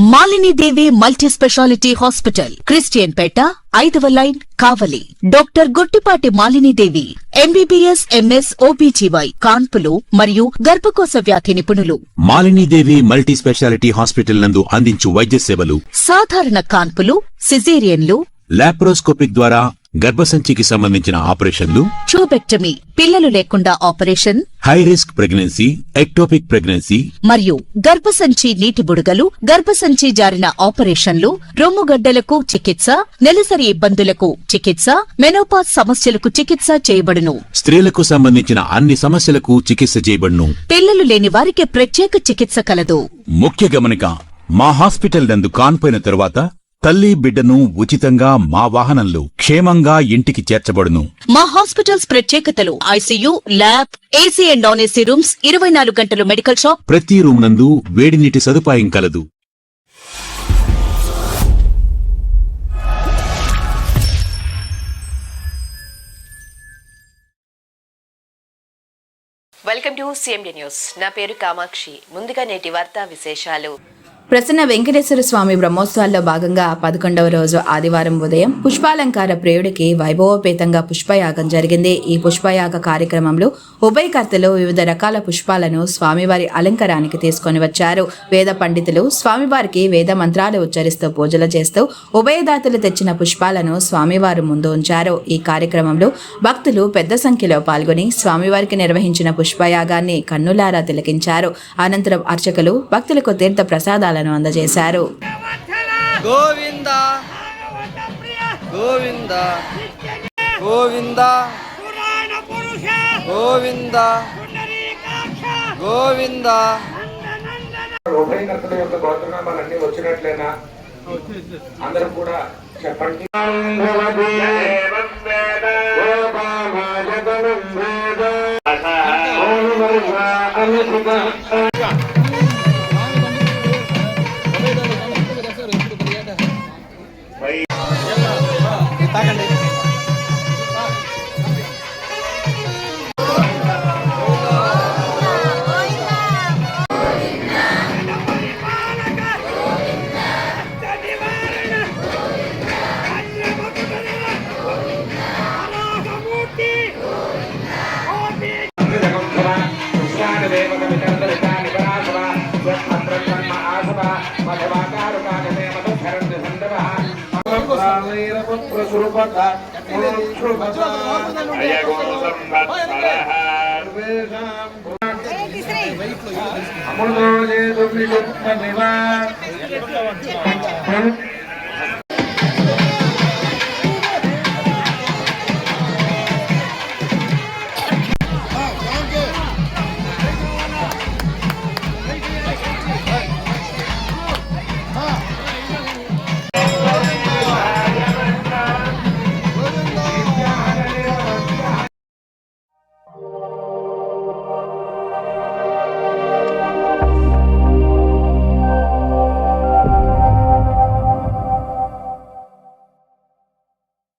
మాలిని దేవి multi speciality hospital, Christian పేట, 5వ line, కావలి. Doctor Guttipati Malini దేవి MBBS, MS, OBGY, కాన్పులు మరియు గర్భకోశ వ్యాధి నిపుణులు. మాలిని దేవి మల్టీ స్పెషాలిటీ హాస్పిటల్ నందు అందించు వైద్య సేవలు: సాధారణ కాన్పులు, సిజేరియన్లు, లాప్రోస్కోపిక్ ద్వారా గర్భసంచికి సంబంధించిన ఆపరేషన్లు, ట్యూబెక్టమీ, పిల్లలు లేకుండా operation, high risk pregnancy, ectopic pregnancy మరియు గర్భసంచి నీటి బుడగలు, గర్భసంచి జారిన ఆపరేషన్లు, రొమ్ముగడ్డలకు చికిత్స, నెలసరి ఇబ్బందులకు చికిత్స, మెనోపాజ్ సమస్యలకు చికిత్స చేయబడును. స్త్రీలకు సంబంధించిన అన్ని సమస్యలకు చికిత్స చేయబడును. పిల్లలు లేని వారికి ప్రత్యేక చికిత్స కలదు. ముఖ్య గమనిక: మా హాస్పిటల్ నందు కాన్పోయిన తరువాత తల్లి బిడ్డను ఉచితంగా మా వాహనంలో క్షేమంగా ఇంటికి చేర్చబడును. మా హాస్పిటల్స్ ప్రత్యేకతలు: ICU, lab, AC and non AC rooms, 24 గంటలు మెడికల్ షాప్, ప్రతి రూమ్ నందు వేడి నీటి సదుపాయం కలదు. Welcome to CMD news. నా పేరు కామాక్షి. ముందుగా నేటి వార్తా విశేషాలు. ప్రసన్న వెంకటేశ్వర స్వామి బ్రహ్మోత్సవాల్లో భాగంగా 11వ రోజు ఆదివారం ఉదయం పుష్పాలంకార ప్రియుడికి వైభవోపేతంగా పుష్పయాగం జరిగింది. ఈ పుష్పయాగ కార్యక్రమంలో ఉభయకర్తలు వివిధ రకాల పుష్పాలను స్వామివారి అలంకారానికి తీసుకొని వచ్చారు. వేద పండితులు స్వామివారికి వేద మంత్రాలు ఉచ్చరిస్తూ పూజలు చేస్తూ ఉభయదాతలు తెచ్చిన పుష్పాలను స్వామివారు ముందు ఉంచారు. ఈ కార్యక్రమంలో భక్తులు పెద్ద సంఖ్యలో పాల్గొని స్వామివారికి నిర్వహించిన పుష్పయాగాన్ని కన్నులారా తిలకించారు. అనంతరం అర్చకులు భక్తులకు తీర్థ ప్రసాదాలను అందజేశారు. గోవింద గోవింద గోవింద గోవింద గోవింద. ఉభయకర్తల యొక్క గోత్రనామాలన్నీ వచ్చినట్లేనా? అందరూ కూడా చెప్పండి. అమృతో